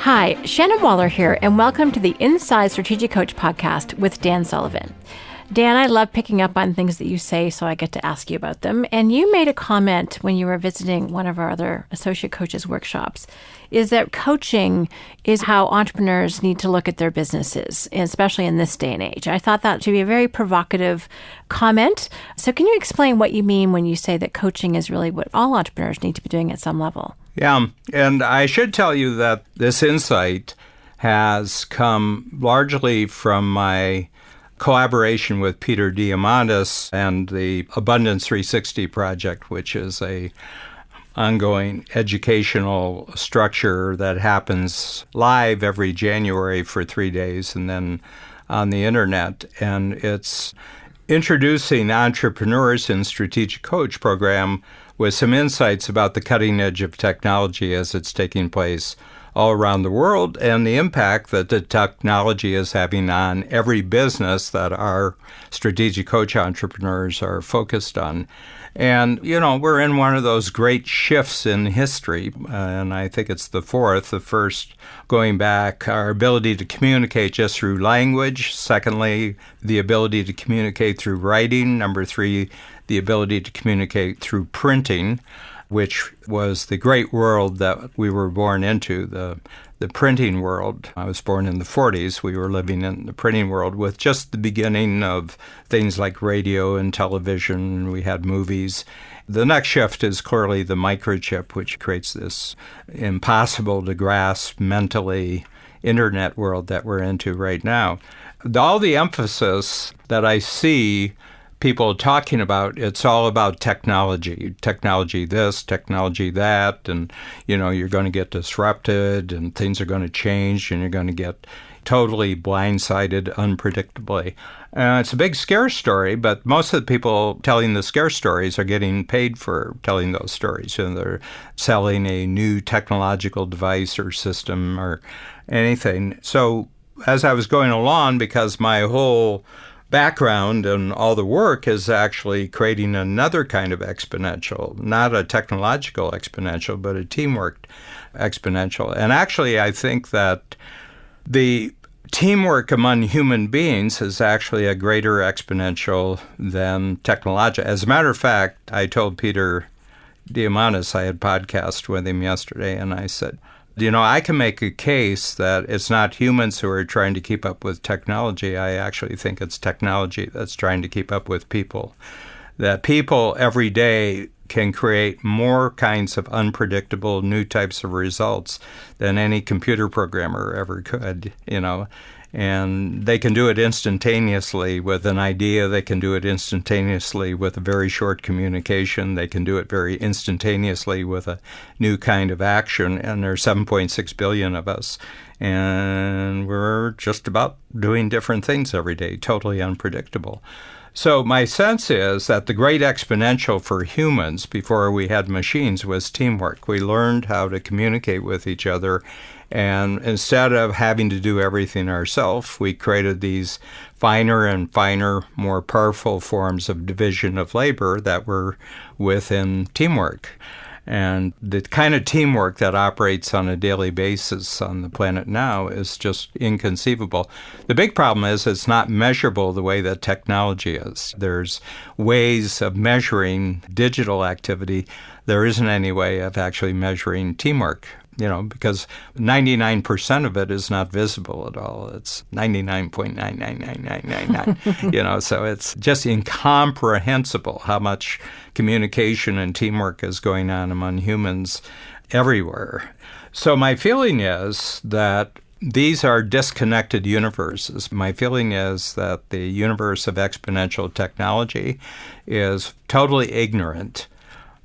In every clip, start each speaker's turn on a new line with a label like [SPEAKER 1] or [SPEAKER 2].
[SPEAKER 1] Hi, Shannon Waller here, and welcome to the Inside Strategic Coach podcast with Dan Sullivan. Dan, I love picking up on things that you say, so I get to ask you about them. And you made a comment when you were visiting one of our other associate coaches workshops, is that coaching is how entrepreneurs need to look at their businesses, especially in this day and age. I thought that to be a very provocative comment. So can you explain what you mean when you say that coaching is really what all entrepreneurs need to be doing at some level?
[SPEAKER 2] Yeah, and I should tell you that this insight has come largely from my collaboration with Peter Diamandis and the Abundance 360 project, which is a ongoing educational structure that happens live every January for 3 days and then on the internet. And it's introducing entrepreneurs in Strategic Coach program with some insights about the cutting edge of technology as it's taking place all around the world and the impact that the technology is having on every business that our Strategic Coach entrepreneurs are focused on. And, you know, we're in one of those great shifts in history, and I think it's the fourth. The first, going back, our ability to communicate just through language. Secondly, the ability to communicate through writing. Number three, the ability to communicate through printing, which was the great world that we were born into, the printing world. I was born in the 40s. We were living in the printing world with just the beginning of things like radio and television. We had movies. The next shift is clearly the microchip, which creates this impossible to grasp mentally internet world that we're into right now. All the emphasis that I see people talking about, it's all about technology this, technology that, and, you know, you're going to get disrupted and things are going to change and you're going to get totally blindsided unpredictably. It's a big scare story, but most of the people telling the scare stories are getting paid for telling those stories, and they're selling a new technological device or system or anything. So as I was going along, because my whole background and all the work is actually creating another kind of exponential, not a technological exponential, but a teamwork exponential. And actually, I think that the teamwork among human beings is actually a greater exponential than technological. As a matter of fact, I told Peter Diamandis, I had podcast with him yesterday, and I said, you know, I can make a case that it's not humans who are trying to keep up with technology. I actually think it's technology that's trying to keep up with people. That people every day can create more kinds of unpredictable new types of results than any computer programmer ever could, you know. And they can do it instantaneously with an idea. They can do it instantaneously with a very short communication. They can do it very instantaneously with a new kind of action. And there's 7.6 billion of us. And we're just about doing different things every day, totally unpredictable. So my sense is that the great exponential for humans before we had machines was teamwork. We learned how to communicate with each other. And instead of having to do everything ourselves, we created these finer and finer, more powerful forms of division of labor that were within teamwork. And the kind of teamwork that operates on a daily basis on the planet now is just inconceivable. The big problem is it's not measurable the way that technology is. There's ways of measuring digital activity. There isn't any way of actually measuring teamwork, you know, because 99% of it is not visible at all. It's 99.99999, you know, so it's just incomprehensible how much communication and teamwork is going on among humans everywhere. So my feeling is that these are disconnected universes. My feeling is that the universe of exponential technology is totally ignorant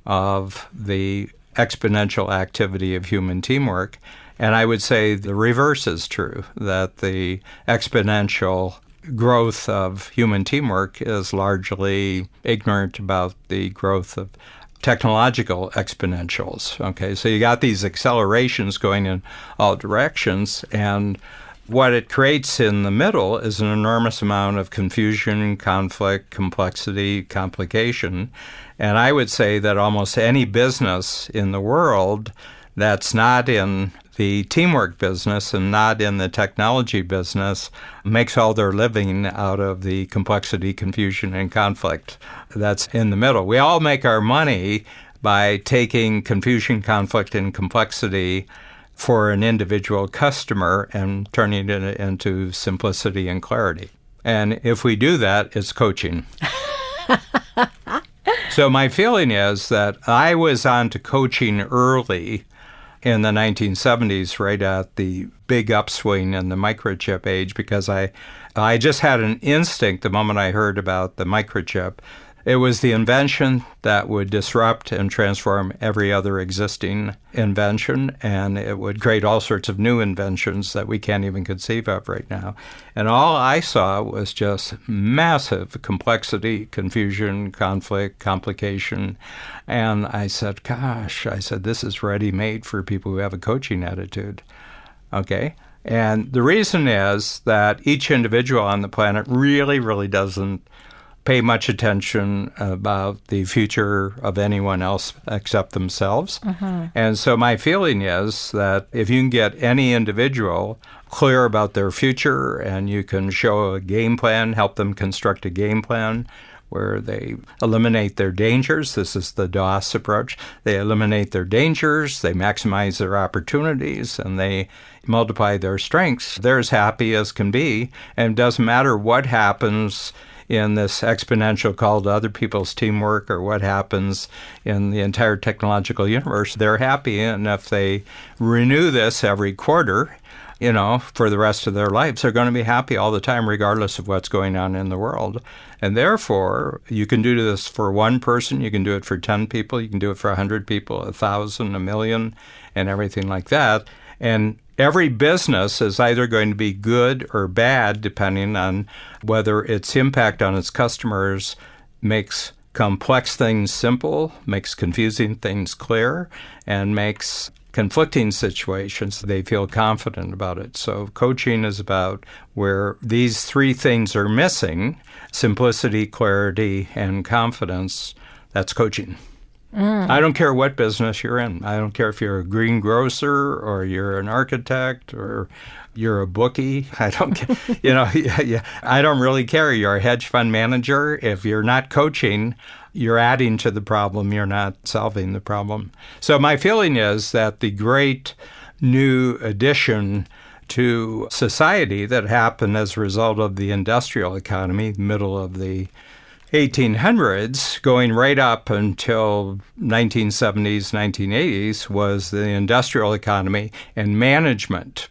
[SPEAKER 2] of the exponential activity of human teamwork. And I would say the reverse is true, that the exponential growth of human teamwork is largely ignorant about the growth of technological exponentials. Okay, so you got these accelerations going in all directions, and what it creates in the middle is an enormous amount of confusion, conflict, complexity, complication. And I would say that almost any business in the world that's not in the teamwork business and not in the technology business makes all their living out of the complexity, confusion, and conflict that's in the middle. We all make our money by taking confusion, conflict, and complexity for an individual customer and turning it into simplicity and clarity. And if we do that, it's coaching. So my feeling is that I was on to coaching early in the 1970s, right at the big upswing in the microchip age, because I just had an instinct the moment I heard about the microchip. It was the invention that would disrupt and transform every other existing invention, and it would create all sorts of new inventions that we can't even conceive of right now. And all I saw was just massive complexity, confusion, conflict, complication. And I said, gosh, this is ready-made for people who have a coaching attitude. Okay? And the reason is that each individual on the planet really, really doesn't pay much attention about the future of anyone else except themselves. And so my feeling is that if you can get any individual clear about their future and you can show a game plan, help them construct a game plan where they eliminate their dangers. This is the DOS approach. They eliminate their dangers, they maximize their opportunities, and they multiply their strengths. They're as happy as can be, and it doesn't matter what happens in this exponential call to other people's teamwork or what happens in the entire technological universe. They're happy, and if they renew this every quarter, for the rest of their lives, they're going to be happy all the time, regardless of what's going on in the world. And therefore, you can do this for one person, you can do it for 10 people, you can do it for 100 people, 1,000, 1,000,000, and everything like that. And every business is either going to be good or bad, depending on whether its impact on its customers makes complex things simple, makes confusing things clear, and makes conflicting situations they feel confident about it. So coaching is about where these three things are missing: simplicity, clarity, and confidence. That's coaching. I don't care what business you're in. I don't care if you're a greengrocer or you're an architect or you're a bookie. I don't care. I don't really care. You're a hedge fund manager. If you're not coaching, you're adding to the problem. You're not solving the problem. So my feeling is that the great new addition to society that happened as a result of the industrial economy, middle of the 1800s, going right up until 1970s, 1980s, was the industrial economy and management,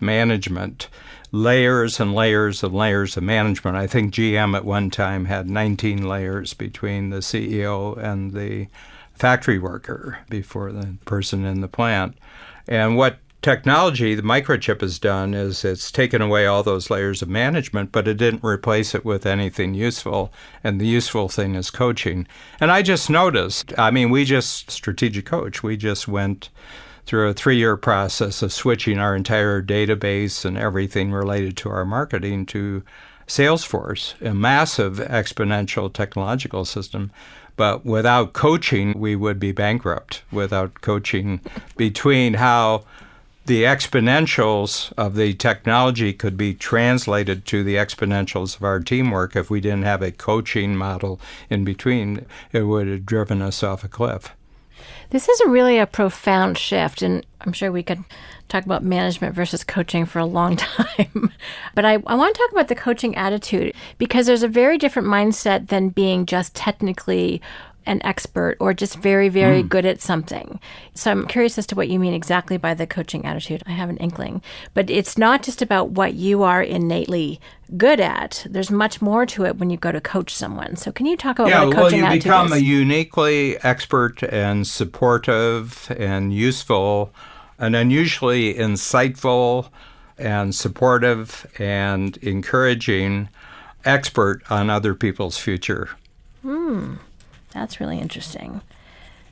[SPEAKER 2] layers and layers and layers of management. I think GM at one time had 19 layers between the CEO and the factory worker before the person in the plant. And what technology, the microchip, has done is it's taken away all those layers of management, but it didn't replace it with anything useful. And the useful thing is coaching. And I just noticed, Strategic Coach, we just went through a 3-year process of switching our entire database and everything related to our marketing to Salesforce, a massive exponential technological system. But without coaching, we would be bankrupt. Without coaching between how the exponentials of the technology could be translated to the exponentials of our teamwork. If we didn't have a coaching model in between, it would have driven us off a cliff.
[SPEAKER 1] This is really a profound shift, and I'm sure we could talk about management versus coaching for a long time. But I want to talk about the coaching attitude, because there's a very different mindset than being just technically an expert or just very, very good at something. So I'm curious as to what you mean exactly by the coaching attitude. I have an inkling. But it's not just about what you are innately good at. There's much more to it when you go to coach someone. So can you talk about what a coaching attitude is?
[SPEAKER 2] You become a uniquely expert and supportive and useful and unusually insightful and supportive and encouraging expert on other people's future.
[SPEAKER 1] That's really interesting.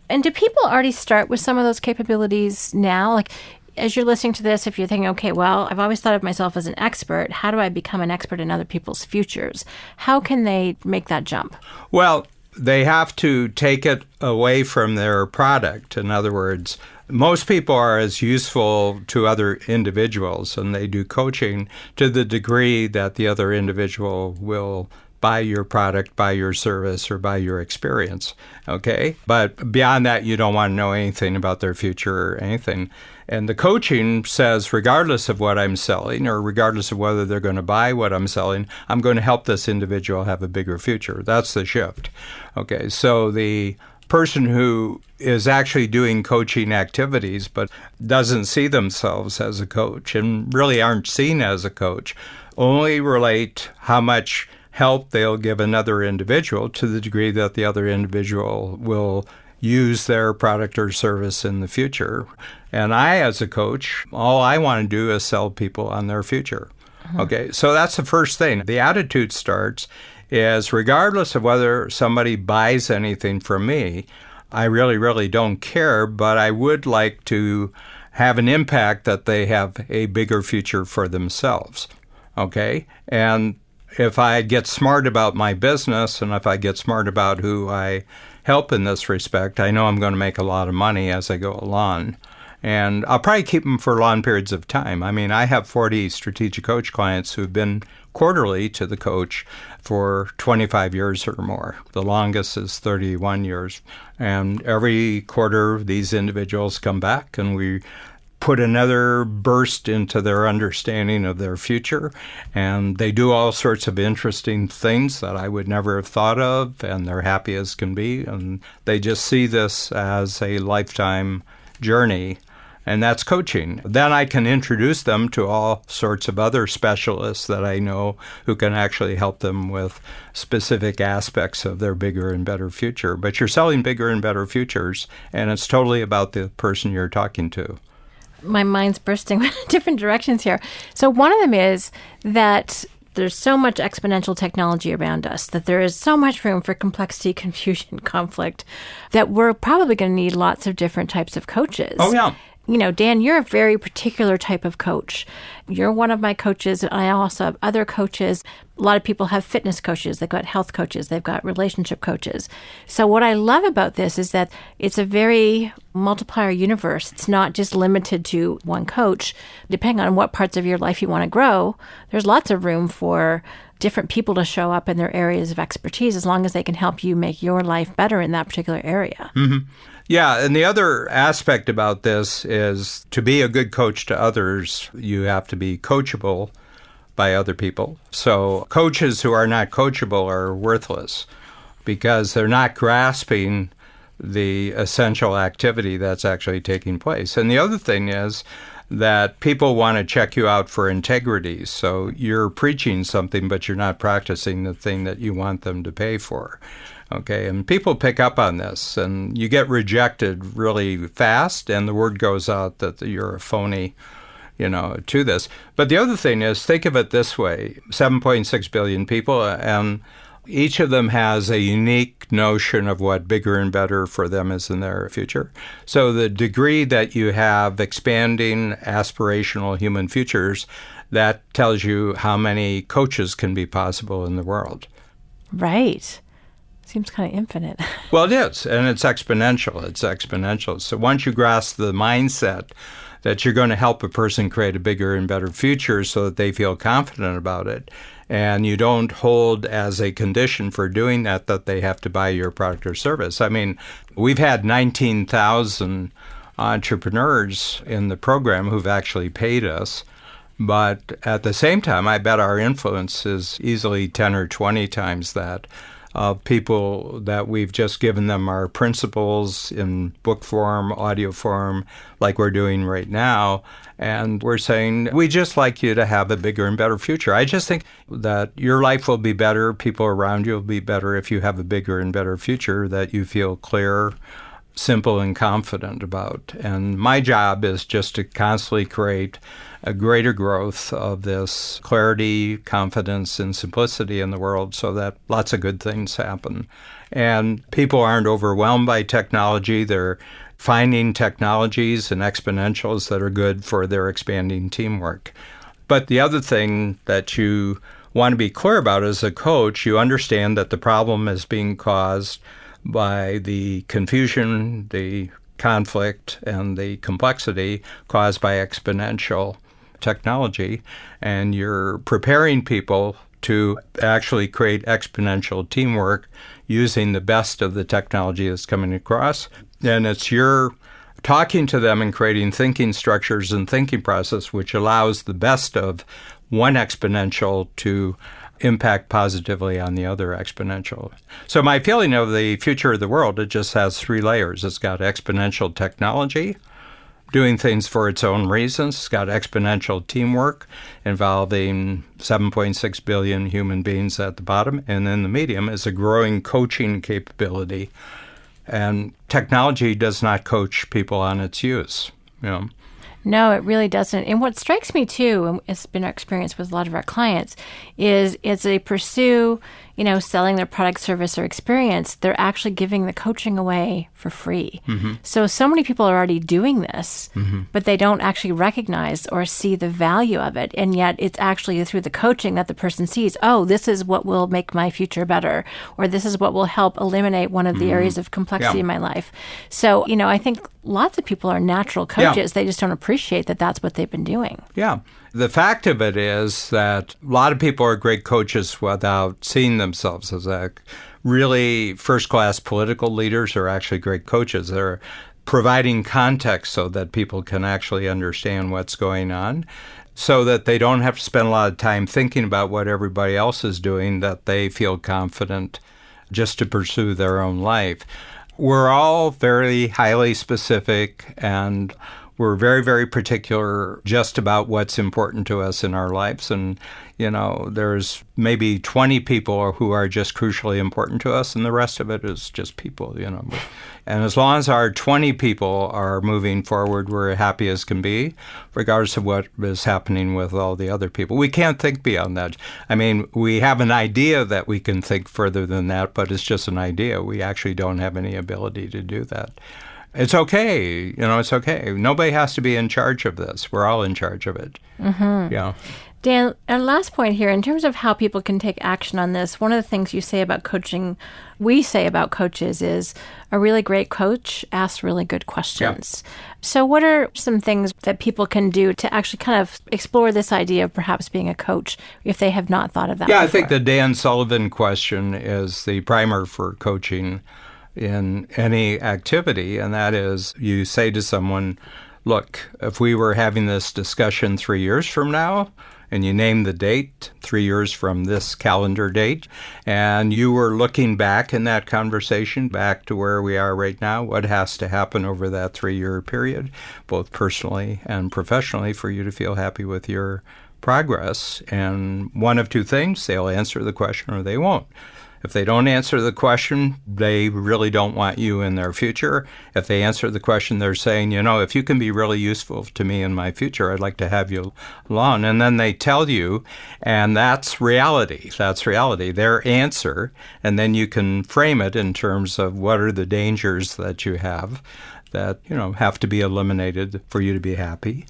[SPEAKER 1] And do people already start with some of those capabilities now? Like, as you're listening to this, if you're thinking, okay, well, I've always thought of myself as an expert. How do I become an expert in other people's futures? How can they make that jump?
[SPEAKER 2] Well, they have to take it away from their product. In other words, most people are as useful to other individuals, and they do coaching to the degree that the other individual will buy your product, buy your service, or buy your experience, okay? But beyond that, you don't want to know anything about their future or anything. And the coaching says, regardless of what I'm selling, or regardless of whether they're going to buy what I'm selling, I'm going to help this individual have a bigger future. That's the shift, okay? So the person who is actually doing coaching activities but doesn't see themselves as a coach and really aren't seen as a coach only relate how much help they'll give another individual to the degree that the other individual will use their product or service in the future. And I, as a coach, all I want to do is sell people on their future. Okay, so that's the first thing. The attitude starts is regardless of whether somebody buys anything from me, I really, really don't care, but I would like to have an impact that they have a bigger future for themselves. Okay? And if I get smart about my business and if I get smart about who I help in this respect, I know I'm going to make a lot of money as I go along. And I'll probably keep them for long periods of time. I mean, I have 40 strategic coach clients who've been quarterly to the coach for 25 years or more. The longest is 31 years. And every quarter, these individuals come back and we put another burst into their understanding of their future. And they do all sorts of interesting things that I would never have thought of, and they're happy as can be. And they just see this as a lifetime journey. And that's coaching. Then I can introduce them to all sorts of other specialists that I know who can actually help them with specific aspects of their bigger and better future. But you're selling bigger and better futures, and it's totally about the person you're talking to.
[SPEAKER 1] My mind's bursting in different directions here. So one of them is that there's so much exponential technology around us, that there is so much room for complexity, confusion, conflict, that we're probably going to need lots of different types of coaches.
[SPEAKER 2] Oh, yeah.
[SPEAKER 1] You know, Dan, you're a very particular type of coach. You're one of my coaches. I also have other coaches. A lot of people have fitness coaches. They've got health coaches. They've got relationship coaches. So what I love about this is that it's a very multiplier universe. It's not just limited to one coach. Depending on what parts of your life you want to grow, there's lots of room for different people to show up in their areas of expertise as long as they can help you make your life better in that particular area.
[SPEAKER 2] Mm-hmm. Yeah, and the other aspect about this is to be a good coach to others, you have to be coachable by other people. So coaches who are not coachable are worthless because they're not grasping the essential activity that's actually taking place. And the other thing is that people want to check you out for integrity. So you're preaching something, but you're not practicing the thing that you want them to pay for. Okay, and people pick up on this, and you get rejected really fast, and the word goes out that you're a phony, to this. But the other thing is, think of it this way, 7.6 billion people, and each of them has a unique notion of what bigger and better for them is in their future. So the degree that you have expanding aspirational human futures, that tells you how many coaches can be possible in the world.
[SPEAKER 1] Right. Seems kind of infinite.
[SPEAKER 2] Well, it is, and it's exponential. It's exponential. So once you grasp the mindset that you're going to help a person create a bigger and better future so that they feel confident about it, and you don't hold as a condition for doing that they have to buy your product or service. I mean, we've had 19,000 entrepreneurs in the program who've actually paid us. But at the same time, I bet our influence is easily 10 or 20 times that of people that we've just given them our principles in book form, audio form, like we're doing right now. And we're saying, we just like you to have a bigger and better future. I just think that your life will be better, people around you will be better if you have a bigger and better future that you feel clear, simple, and confident about. And my job is just to constantly create a greater growth of this clarity, confidence, and simplicity in the world so that lots of good things happen. And people aren't overwhelmed by technology. They're finding technologies and exponentials that are good for their expanding teamwork. But the other thing that you want to be clear about as a coach, you understand that the problem is being caused by the confusion, the conflict and the complexity caused by exponential technology, and you're preparing people to actually create exponential teamwork using the best of the technology that's coming across. And it's your talking to them and creating thinking structures and thinking process which allows the best of one exponential to impact positively on the other exponential. So my feeling of the future of the world, it just has three layers. It's got exponential technology, doing things for its own reasons. It's got exponential teamwork involving 7.6 billion human beings at the bottom. And then the medium is a growing coaching capability. And technology does not coach people on its use.
[SPEAKER 1] No, it really doesn't. And what strikes me too, and it's been our experience with a lot of our clients, is as they pursue, selling their product, service, or experience, they're actually giving the coaching away for free. Mm-hmm. So many people are already doing this, but they don't actually recognize or see the value of it. And yet it's actually through the coaching that the person sees, oh, this is what will make my future better, or this is what will help eliminate one of the areas of complexity in my life. So, I think lots of people are natural coaches. They just don't appreciate that that's what they've been doing.
[SPEAKER 2] Yeah. The fact of it is that a lot of people are great coaches without seeing themselves as that. Really first-class political leaders are actually great coaches. They're providing context so that people can actually understand what's going on, so that they don't have to spend a lot of time thinking about what everybody else is doing, that they feel confident just to pursue their own life. We're all very highly specific, and we're very, very particular just about what's important to us in our lives. And, there's maybe 20 people who are just crucially important to us, and the rest of it is just people, And as long as our 20 people are moving forward, we're happy as can be, regardless of what is happening with all the other people. We can't think beyond that. I mean, we have an idea that we can think further than that, but it's just an idea. We actually don't have any ability to do that. It's okay. It's okay. Nobody has to be in charge of this. We're all in charge of it. Mm-hmm. Yeah.
[SPEAKER 1] Dan, our last point here, in terms of how people can take action on this, one of the things you say about coaching, we say about coaches, is a really great coach asks really good questions. Yeah. So what are some things that people can do to actually kind of explore this idea of perhaps being a coach if they have not thought of that before?
[SPEAKER 2] I think the Dan Sullivan question is the primer for coaching in any activity, and that is you say to someone, look, if we were having this discussion 3 years from now, and you name the date, 3 years from this calendar date, and you were looking back in that conversation, back to where we are right now, what has to happen over that 3-year period, both personally and professionally, for you to feel happy with your progress? And one of two things, they'll answer the question or they won't. If they don't answer the question, they really don't want you in their future. If they answer the question, they're saying, if you can be really useful to me in my future, I'd like to have you along. And then they tell you, and that's reality. That's reality, their answer. And then you can frame it in terms of what are the dangers that you have that, have to be eliminated for you to be happy.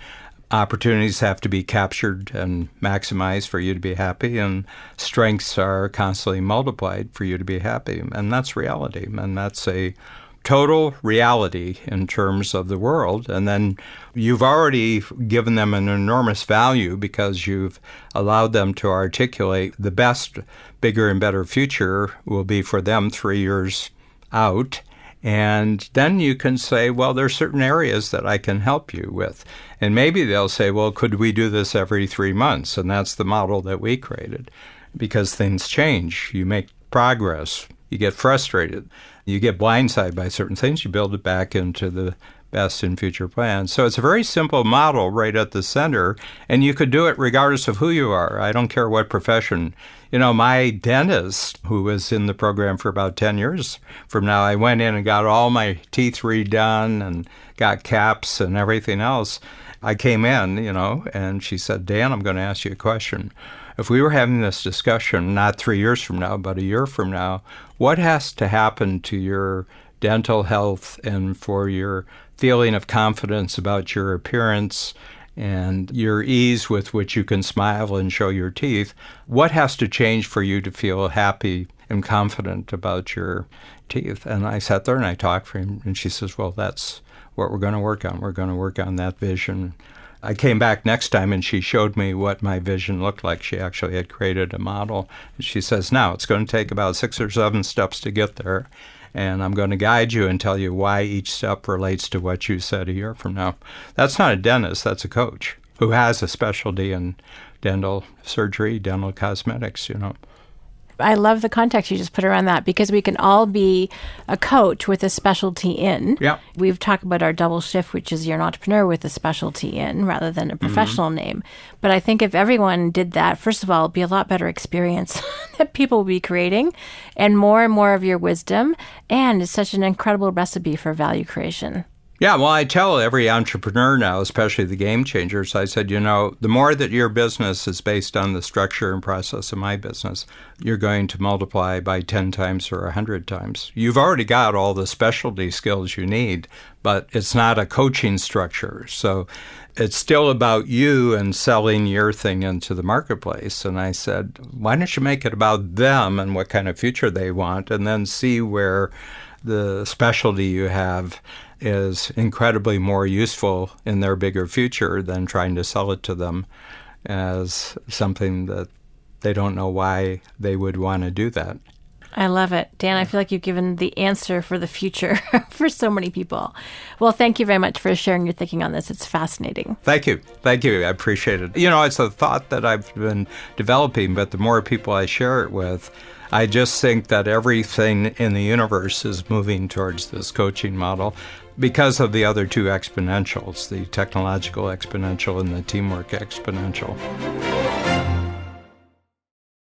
[SPEAKER 2] Opportunities have to be captured and maximized for you to be happy, and strengths are constantly multiplied for you to be happy. And that's reality. And that's a total reality in terms of the world. And then you've already given them an enormous value because you've allowed them to articulate the best, bigger, and better future will be for them 3 years out. And then you can say, well, there are certain areas that I can help you with. And maybe they'll say, well, could we do this every 3 months? And that's the model that we created, because things change. You make progress. You get frustrated. You get blindsided by certain things. You build it back into the best in future plans. So it's a very simple model right at the center, and you could do it regardless of who you are. I don't care what profession. My dentist, who was in the program for about 10 years from now, I went in and got all my teeth redone and got caps and everything else. I came in, and she said, Dan, I'm going to ask you a question. If we were having this discussion not 3 years from now, but a year from now, what has to happen to your dental health and for your feeling of confidence about your appearance and your ease with which you can smile and show your teeth? What has to change for you to feel happy and confident about your teeth? And I sat there and I talked for him, and she says, well, that's what we're going to work on. We're going to work on that vision. I came back next time and she showed me what my vision looked like. She actually had created a model. And she says, now it's going to take about 6 or 7 steps to get there. And I'm going to guide you and tell you why each step relates to what you said a year from now. That's not a dentist, that's a coach who has a specialty in dental surgery, dental cosmetics,
[SPEAKER 1] I love the context you just put around that, because we can all be a coach with a specialty in.
[SPEAKER 2] Yeah.
[SPEAKER 1] We've talked about our double shift, which is you're an entrepreneur with a specialty in rather than a professional name. But I think if everyone did that, first of all, it'd be a lot better experience that people will be creating and more of your wisdom. And it's such an incredible recipe for value creation.
[SPEAKER 2] Yeah, well, I tell every entrepreneur now, especially the game changers, I said, the more that your business is based on the structure and process of my business, you're going to multiply by 10 times or 100 times. You've already got all the specialty skills you need, but it's not a coaching structure. So it's still about you and selling your thing into the marketplace. And I said, why don't you make it about them and what kind of future they want, and then see where the specialty you have is incredibly more useful in their bigger future than trying to sell it to them as something that they don't know why they would want to do that.
[SPEAKER 1] I love it. Dan, I feel like you've given the answer for the future for so many people. Well, thank you very much for sharing your thinking on this. It's fascinating.
[SPEAKER 2] Thank you. Thank you. I appreciate it. It's a thought that I've been developing, but the more people I share it with, I just think that everything in the universe is moving towards this coaching model because of the other two exponentials, the technological exponential and the teamwork exponential.